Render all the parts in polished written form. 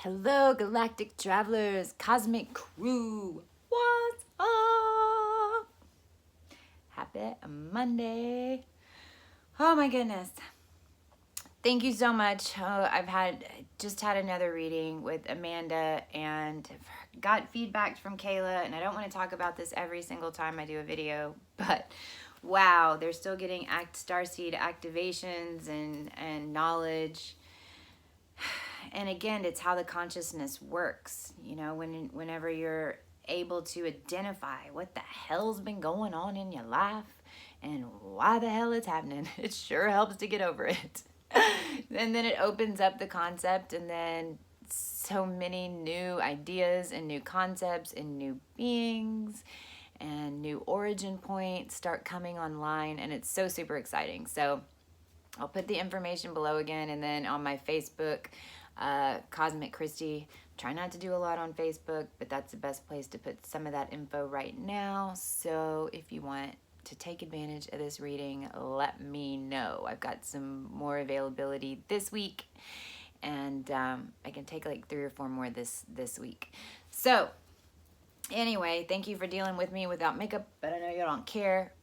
Hello, galactic travelers, cosmic crew. What's up? Happy Monday. Oh my goodness. Thank you so much. I've just had another reading with Amanda and got feedback from Kayla, and I don't want to talk about this every single time I do a video, but wow, they're still getting StarSeed activations and knowledge. And again, it's how the consciousness works. You know, whenever you're able to identify what the hell's been going on in your life and why the hell it's happening, it sure helps to get over it. And then it opens up the concept, and then so many new ideas and new concepts and new beings and new origin points start coming online, and it's so super exciting. So I'll put the information below again, and then on my Facebook, Cosmic Christie. Try not to do a lot on Facebook, but that's the best place to put some of that info right now. So if you want to take advantage of this reading, let me know. I've got some more availability this week, and I can take like 3 or 4 more this week. So anyway, thank you for dealing with me without makeup, but I know you don't care.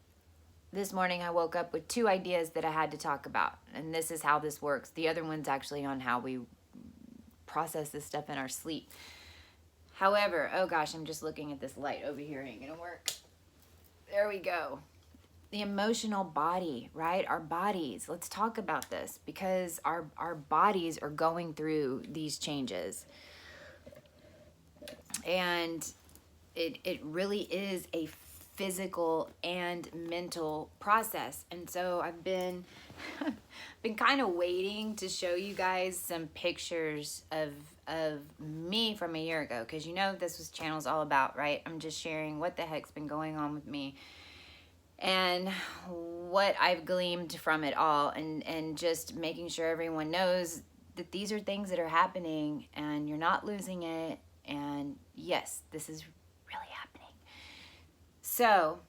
This morning I woke up with 2 ideas that I had to talk about, and this is how this works. The other one's actually on how we process this stuff in our sleep. However, oh gosh, I'm just looking at this light over here. Ain't gonna work. There we go. The emotional body, right? Our bodies. Let's talk about this, because our bodies are going through these changes. And it really is a physical and mental process. And so I've been kind of waiting to show you guys some pictures of me from a year ago, because you know this was channel's all about, right? I'm just sharing what the heck's been going on with me and what I've gleaned from it all, and just making sure everyone knows that these are things that are happening and you're not losing it. And yes, this is really happening. So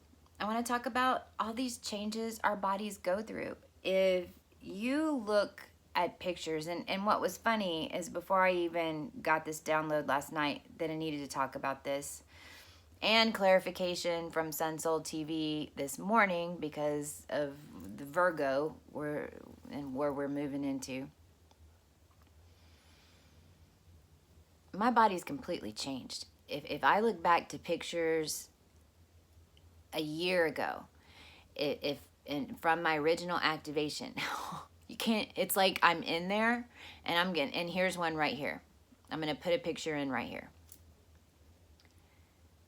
I want to talk about all these changes our bodies go through. If you look at pictures, and what was funny is before I even got this download last night that I needed to talk about this, and clarification from Sun Soul TV this morning because of the Virgo where we're moving into. My body's completely changed. If I look back to pictures a year ago, from my original activation, you can't, it's like I'm in there, and here's one right here. I'm going to put a picture in right here.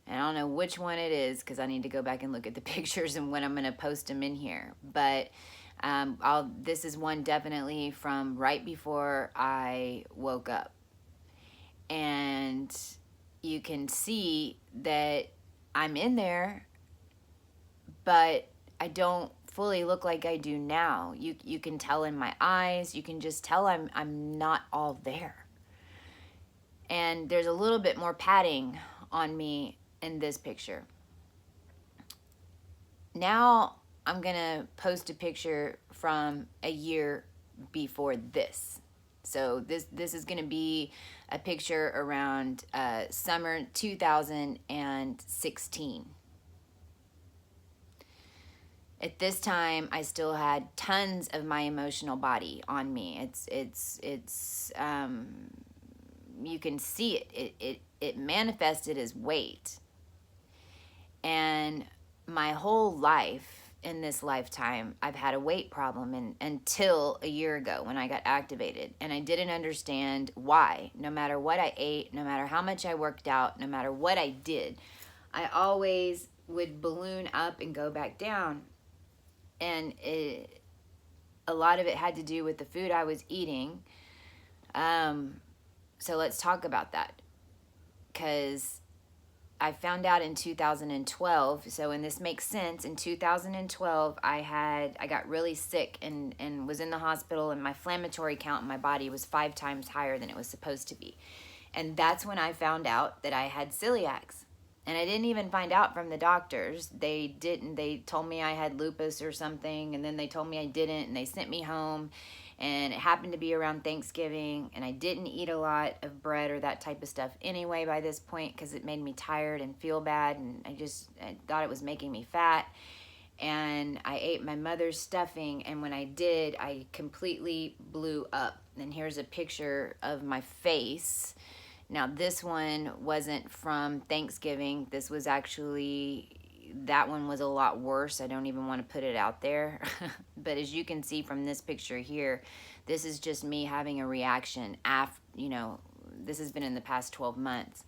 And I don't know which one it is, because I need to go back and look at the pictures and when I'm going to post them in here. But this is one definitely from right before I woke up. And you can see that I'm in there, but I don't fully look like I do now. You can tell in my eyes. You can just tell I'm not all there. And there's a little bit more padding on me in this picture. Now I'm gonna post a picture from a year before this. So this is gonna be a picture around summer 2016. At this time, I still had tons of my emotional body on me. It's you can see it manifested as weight. And my whole life, in this lifetime, I've had a weight problem until a year ago when I got activated. And I didn't understand why. No matter what I ate, no matter how much I worked out, no matter what I did, I always would balloon up and go back down. And a lot of it had to do with the food I was eating. So let's talk about that. Because I found out in 2012, so, and this makes sense, in 2012, I got really sick and was in the hospital, and my inflammatory count in my body was 5 times higher than it was supposed to be. And that's when I found out that I had celiacs. And I didn't even find out from the doctors. They told me I had lupus or something, and then they told me I didn't, and they sent me home. And it happened to be around Thanksgiving, and I didn't eat a lot of bread or that type of stuff anyway by this point because it made me tired and feel bad, and I thought it was making me fat. And I ate my mother's stuffing, and when I did, I completely blew up. And here's a picture of my face. Now, this one wasn't from Thanksgiving. This was actually, that one was a lot worse. I don't even want to put it out there. But as you can see from this picture here, this is just me having a reaction after, you know, this has been in the past 12 months.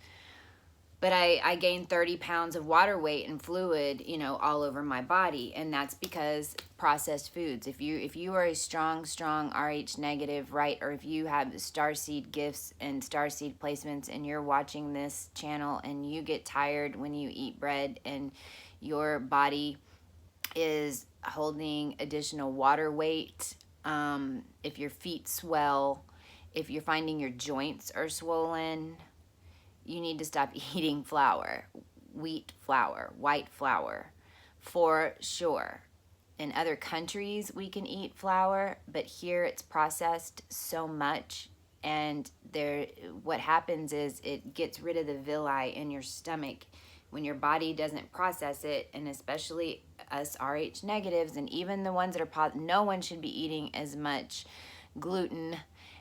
But I gained 30 pounds of water weight and fluid, you know, all over my body. And that's because processed foods. If you are a strong RH negative, right? Or if you have StarSeed gifts and StarSeed placements and you're watching this channel and you get tired when you eat bread and your body is holding additional water weight, if your feet swell, if you're finding your joints are swollen, you need to stop eating flour, wheat flour, white flour, for sure. In other countries, we can eat flour, but here it's processed so much, and what happens is it gets rid of the villi in your stomach when your body doesn't process it, and especially us RH negatives, and even the ones that are no one should be eating as much gluten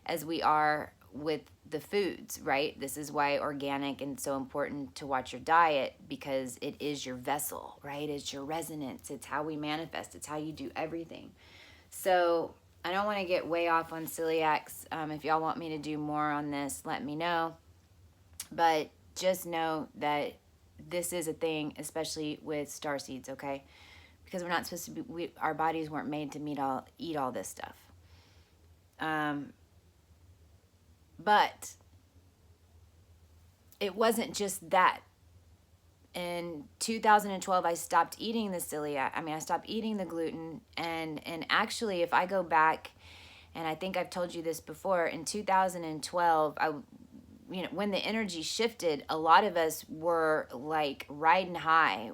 as we are with the foods, right? This is why organic and so important to watch your diet, because it is your vessel, right? It's your resonance. It's how we manifest. It's how you do everything. So I don't want to get way off on celiacs. If y'all want me to do more on this, let me know. But just know that this is a thing, especially with star seeds, okay? Because we're not supposed to be, our bodies weren't made to eat all this stuff. But it wasn't just that. In 2012, I stopped eating the celiac. I stopped eating the gluten. And actually, if I go back, and I think I've told you this before, in 2012, when the energy shifted, a lot of us were like riding high.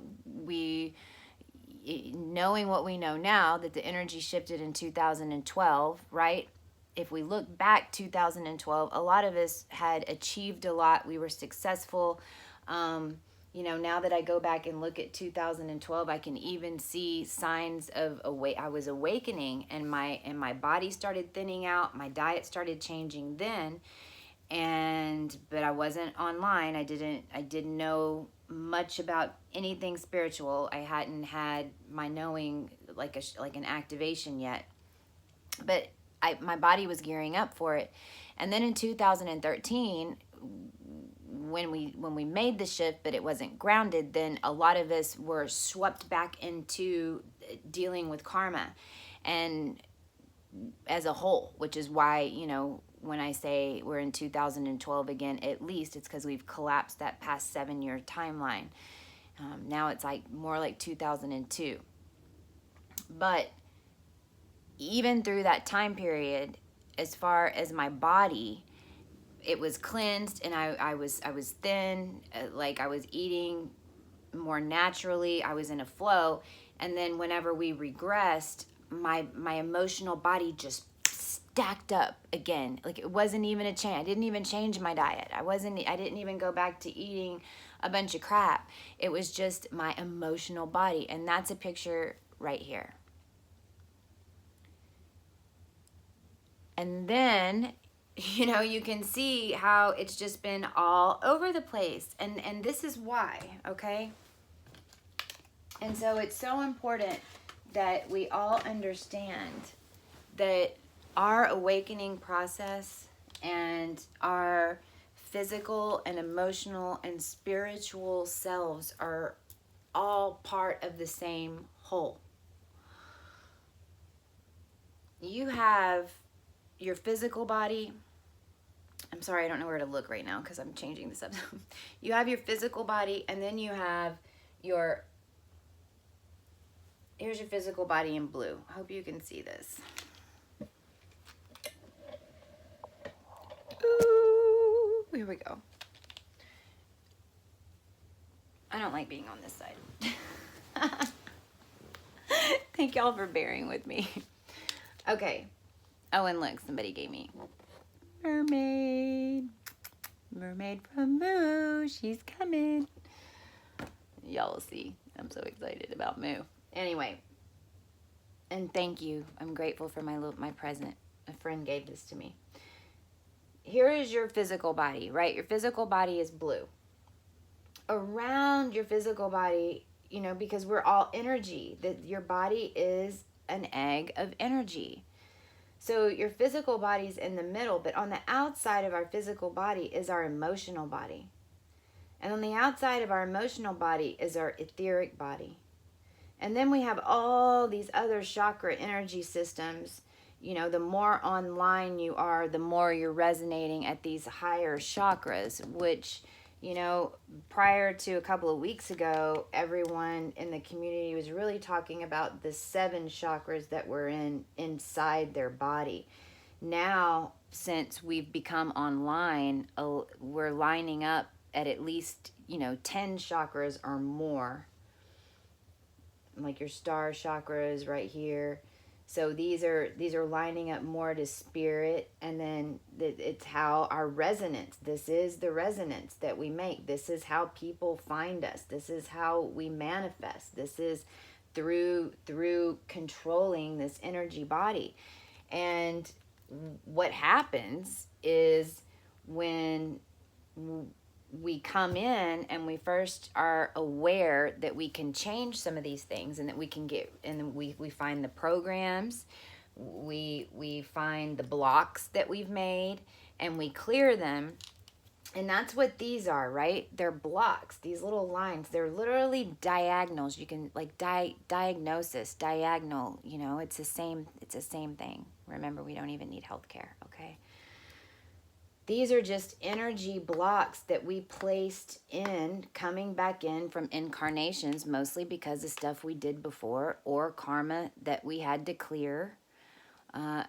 Knowing what we know now, that the energy shifted in 2012, right? If we look back 2012, a lot of us had achieved a lot. We were successful. Now that I go back and look at 2012, I can even see signs of I was awakening, and my body started thinning out. My diet started changing then, but I wasn't online. I didn't know much about anything spiritual. I hadn't had my knowing like an activation yet, but my body was gearing up for it. And then in 2013, when we made the shift, but it wasn't grounded, then a lot of us were swept back into dealing with karma and as a whole, which is why, when I say we're in 2012 again, at least it's because we've collapsed that past 7-year timeline. Now it's more like 2002. But even through that time period, as far as my body, it was cleansed, and I was thin, like I was eating more naturally. I was in a flow. And then whenever we regressed, my emotional body just stacked up again. Like it wasn't even a change. I didn't even change my diet. I didn't even go back to eating a bunch of crap. It was just my emotional body. And that's a picture right here. And then, you can see how it's just been all over the place. And this is why, okay? And so it's so important that we all understand that our awakening process and our physical and emotional and spiritual selves are all part of the same whole. You have your physical body. I'm sorry, I don't know where to look right now because I'm changing this up. You have your physical body, and then you have here's your physical body in blue. I hope you can see this. Ooh, here we go. I don't like being on this side. Thank y'all for bearing with me. Okay. Oh, and look, somebody gave me mermaid. Mermaid from Moo. She's coming. Y'all will see. I'm so excited about Moo. Anyway, and thank you. I'm grateful for my present. A friend gave this to me. Here is your physical body, right? Your physical body is blue. Around your physical body, you know, because we're all energy, that your body is an egg of energy. So your physical body's in the middle, but on the outside of our physical body is our emotional body. And on the outside of our emotional body is our etheric body. And then we have all these other chakra energy systems. You know, the more online you are, the more you're resonating at these higher chakras, which, you know, prior to a couple of weeks ago, everyone in the community was really talking about the 7 chakras that were inside their body. Now, since we've become online, we're lining up at least, you know, 10 chakras or more. Like your star chakras right here. So these are lining up more to spirit, and then it's how our resonance. This is the resonance that we make. This is how people find us. This is how we manifest. This is through controlling this energy body. And what happens is when we come in and we first are aware that we can change some of these things, and that we can get, and we find the programs, we find the blocks that we've made, and we clear them. And that's what these are, right? They're blocks, these little lines. They're literally diagonals. You can, like, diagnosis, diagonal, you know, it's the same thing. Remember, we don't even need healthcare, okay? These are just energy blocks that we placed in, coming back in from incarnations, mostly because of stuff we did before, or karma that we had to clear.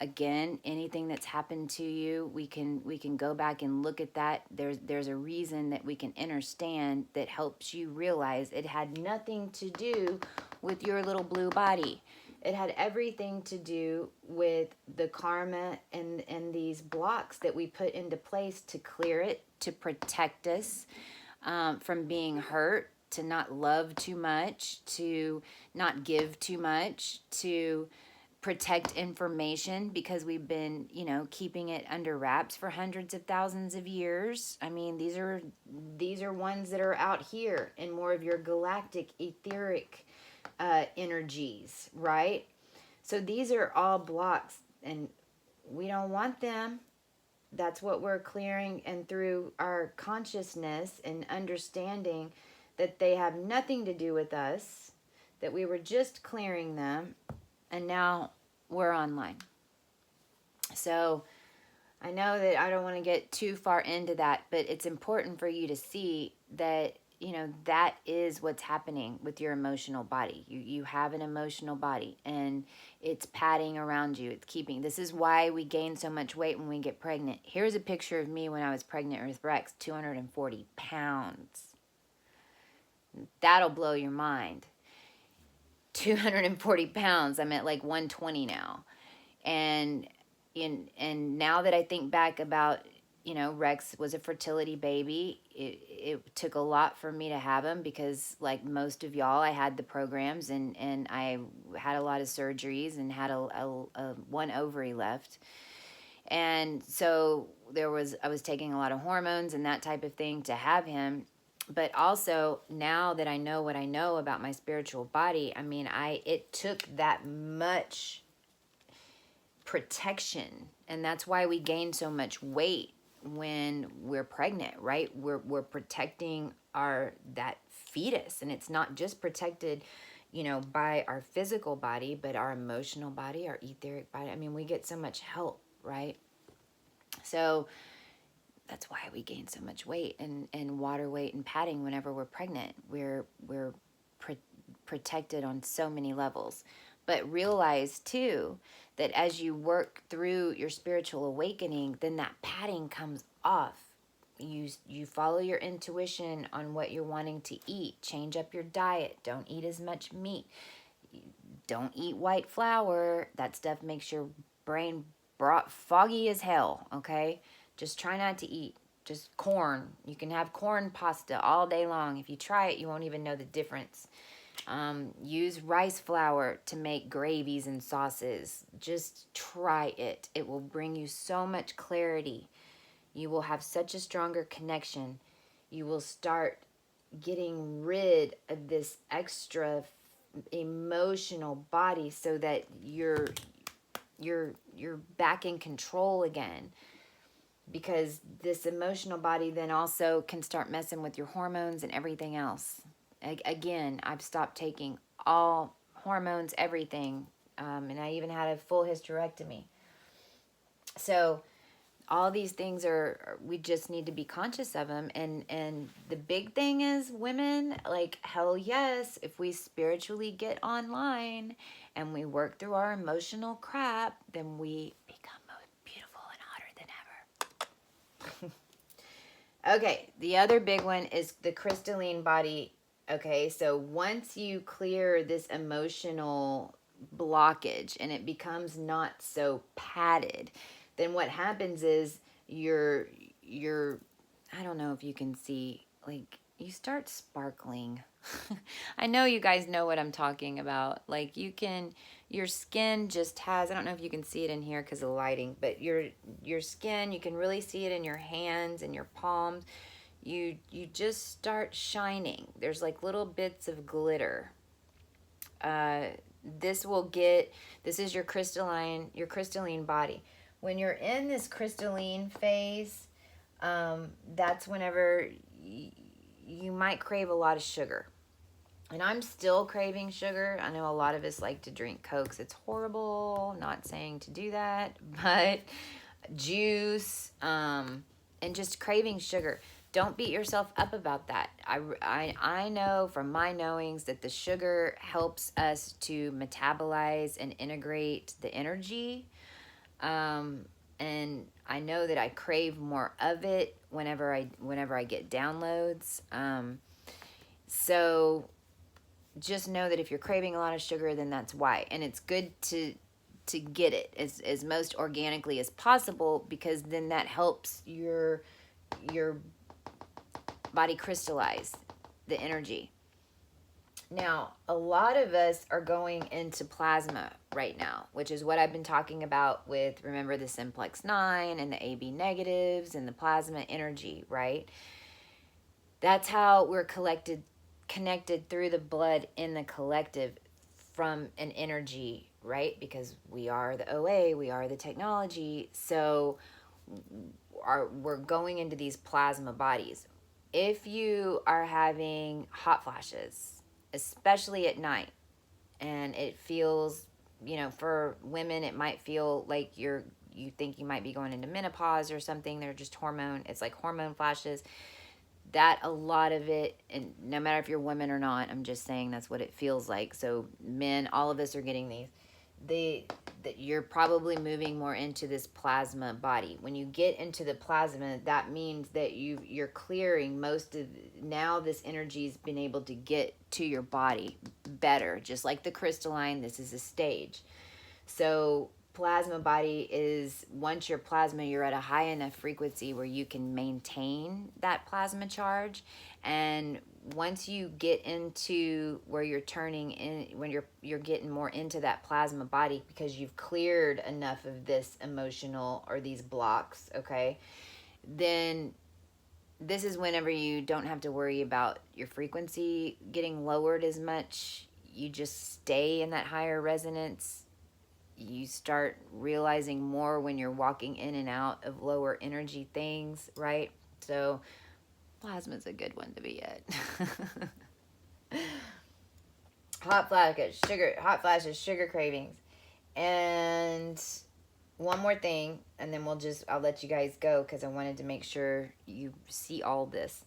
Again, anything that's happened to you, we can go back and look at that. There's a reason that we can understand that helps you realize it had nothing to do with your little blue body. It had everything to do with the karma and these blocks that we put into place to clear it, to protect us from being hurt, to not love too much, to not give too much, to protect information, because we've been, you know, keeping it under wraps for hundreds of thousands of years. I mean, these are ones that are out here in more of your galactic etheric energies, right? So these are all blocks, and we don't want them. That's what we're clearing, and through our consciousness and understanding that they have nothing to do with us, that we were just clearing them, and now we're online. So I know that I don't want to get too far into that, but it's important for you to see that, you know, that is what's happening with your emotional body. You have an emotional body, and it's padding around you. It's keeping. This is why we gain so much weight when we get pregnant. Here's a picture of me when I was pregnant with Rex, 240 pounds. That'll blow your mind. 240 pounds. I'm at like 120 now. And now that I think back about, you know, Rex was a fertility baby. It took a lot for me to have him, because like most of y'all, I had the programs, and I had a lot of surgeries and had a one ovary left. And so I was taking a lot of hormones and that type of thing to have him. But also, now that I know what I know about my spiritual body, I mean, it took that much protection, and that's why we gain so much weight when we're pregnant, right? We're protecting that fetus, and it's not just protected, you know, by our physical body, but our emotional body, our etheric body. I mean, we get so much help, right? So that's why we gain so much weight and water weight and padding whenever we're pregnant. We're protected on so many levels. But realize too that as you work through your spiritual awakening, then that padding comes off. You follow your intuition on what you're wanting to eat. Change up your diet. Don't eat as much meat. Don't eat white flour. That stuff makes your brain foggy as hell, okay? Just try not to eat. Just corn. You can have corn pasta all day long. If you try it, you won't even know the difference. Use rice flour to make gravies and sauces. Just try it. It will bring you so much clarity. You will have such a stronger connection. You will start getting rid of this extra emotional body so that you're back in control again. Because this emotional body then also can start messing with your hormones and everything else. Again, I've stopped taking all hormones, everything, and I even had a full hysterectomy. So all these things we just need to be conscious of them. And the big thing is, women, like, hell yes, if we spiritually get online and we work through our emotional crap, then we become beautiful and hotter than ever. Okay, the other big one is the crystalline body. Okay, so once you clear this emotional blockage and it becomes not so padded, then what happens is you're I don't know if you can see, like, you start sparkling. I know you guys know what I'm talking about. Like, your skin just has, I don't know if you can see it in here because of the lighting, but your skin, you can really see it in your hands and your palms. You just start shining. There's like little bits of glitter. This is your crystalline body. When you're in this crystalline phase, that's whenever you might crave a lot of sugar. And I'm still craving sugar. I know a lot of us like to drink Cokes. It's horrible. Not saying to do that, but juice, and just craving sugar. Don't beat yourself up about that. I know from my knowings that the sugar helps us to metabolize and integrate the energy. And I know that I crave more of it whenever I get downloads. So just know that if you're craving a lot of sugar, then that's why. And it's good to get it as most organically as possible, because then that helps your body crystallize the energy. Now, a lot of us are going into plasma right now, which is what I've been talking about with, remember, the simplex 9 and the AB negatives and the plasma energy, right? That's how we're connected through the blood in the collective from an energy, right? Because we are the OA, we are the technology. So we're going into these plasma bodies. If you are having hot flashes, especially at night, and it feels, for women, it might feel like you think you might be going into menopause or something. They're just it's like hormone flashes. That a lot of it, and no matter if you're women or not, I'm just saying that's what it feels like. So men, all of us are getting these. That you're probably moving more into this plasma body. When you get into the plasma, that means that you're clearing most of, now this energy's been able to get to your body better. Just like the crystalline, this is a stage. So plasma body is, once you're plasma, you're at a high enough frequency where you can maintain that plasma charge. And once you get into where you're turning in, when you're getting more into that plasma body, because you've cleared enough of this emotional or these blocks, okay, then this is whenever you don't have to worry about your frequency getting lowered as much. You just stay in that higher resonance. You start realizing more when you're walking in and out of lower energy things, right? So plasma's a good one to be at. Hot flashes, sugar cravings. And one more thing, and then I'll let you guys go, because I wanted to make sure you see all this.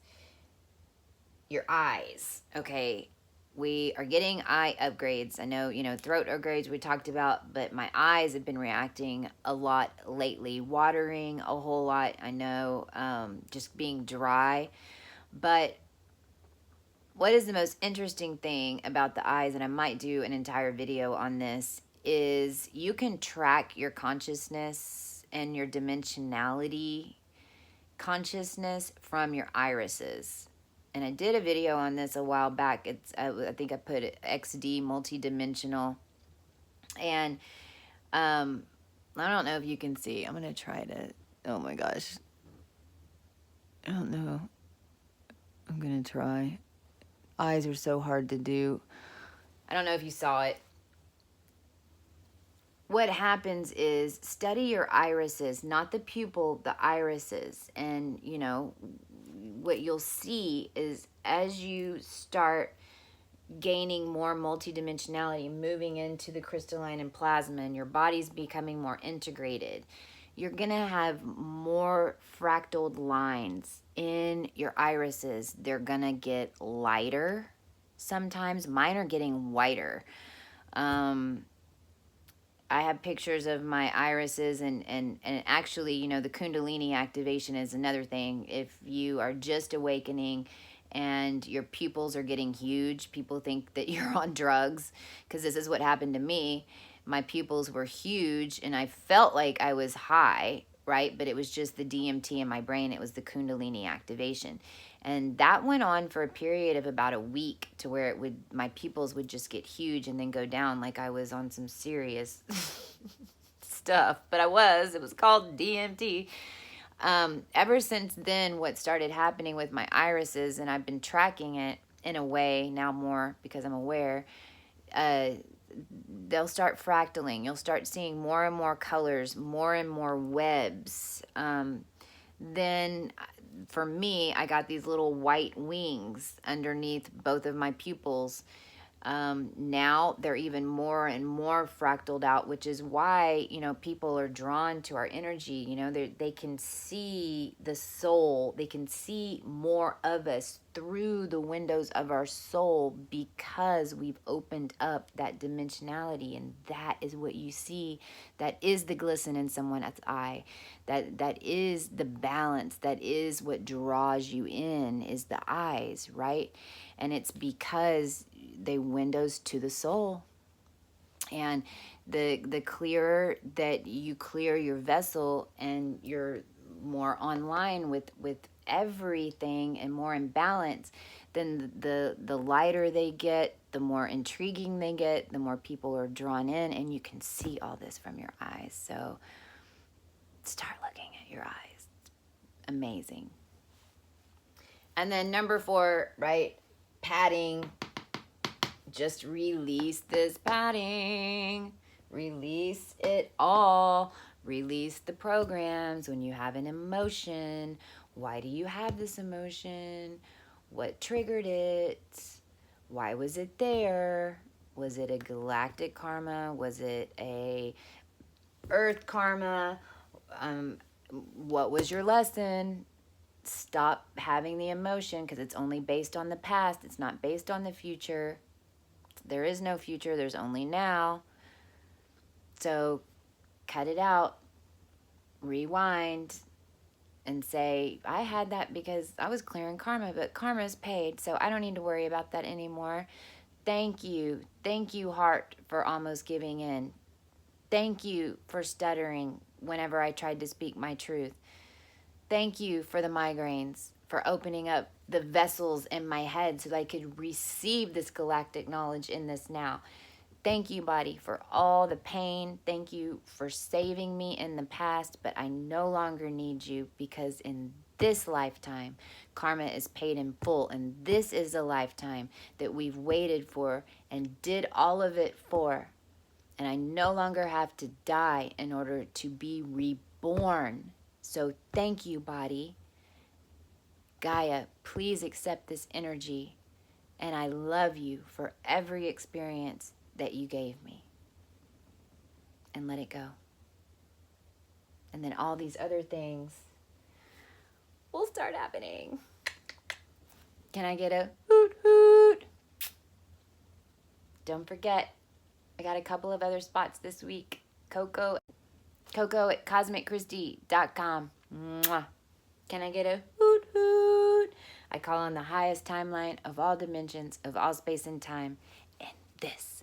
Your eyes, okay? We are getting eye upgrades. I know, throat upgrades we talked about, but my eyes have been reacting a lot lately. Watering a whole lot, I know, just being dry. But what is the most interesting thing about the eyes, and I might do an entire video on this, is you can track your consciousness and your dimensionality consciousness from your irises. And I did a video on this a while back. I think I put it XD, multidimensional. And I don't know if you can see. I'm going to try to, oh my gosh. I don't know. I'm going to try. Eyes are so hard to do. I don't know if you saw it. What happens is study your irises, not the pupil, the irises. And, you know, what you'll see is as you start gaining more multidimensionality, moving into the crystalline and plasma, and your body's becoming more integrated, you're going to have more fractaled lines in your irises. They're going to get lighter sometimes. Mine are getting whiter. I have pictures of my irises, and actually, you know, the Kundalini activation is another thing. If you are just awakening and your pupils are getting huge, people think that you're on drugs, because this is what happened to me. My pupils were huge and I felt like I was high, right? But it was just the DMT in my brain. It was the Kundalini activation. And that went on for a period of about a week, to where my pupils would just get huge and then go down like I was on some serious stuff. But it was called DMT. Ever since then, what started happening with my irises, and I've been tracking it in a way now more because I'm aware, they'll start fractaling. You'll start seeing more and more colors, more and more webs. Then for me, I got these little white wings underneath both of my pupils. Now they're even more and more fractaled out, which is why, you know, people are drawn to our energy. You know, they can see the soul. They can see more of us through the windows of our soul, because we've opened up that dimensionality. And that is what you see. That is the glisten in someone's eye. That is the balance. That is what draws you in, is the eyes, right? And it's because they windows to the soul. And the clearer that you clear your vessel, and you're more online with everything and more in balance, then the lighter they get, the more intriguing they get, the more people are drawn in, and you can see all this from your eyes. So start looking at your eyes. It's amazing. And then number 4, right? Padding. Just release this padding. Release it all. Release the programs. When you have an emotion, why do you have this emotion? What triggered it? Why was it there? Was it a galactic karma? Was it a earth karma? What was your lesson? Stop having the emotion, because it's only based on the past. It's not based on the future. There is no future. There's only now. So cut it out. Rewind and say, I had that because I was clearing karma, but karma is paid, so I don't need to worry about that anymore. Thank you. Thank you, heart, for almost giving in. Thank you for stuttering whenever I tried to speak my truth. Thank you for the migraines, for opening up the vessels in my head so that I could receive this galactic knowledge in this now. Thank you, body, for all the pain. Thank you for saving me in the past, but I no longer need you, because in this lifetime, karma is paid in full, and this is a lifetime that we've waited for and did all of it for. And I no longer have to die in order to be reborn. So thank you, body. Gaia, please accept this energy, and I love you for every experience that you gave me. And let it go. And then all these other things will start happening. Can I get a hoot hoot? Don't forget, I got a couple of other spots this week. Coco at cosmicchristy.com. Mwah. Can I get a hoot hoot? I call on the highest timeline of all dimensions, of all space and time, in this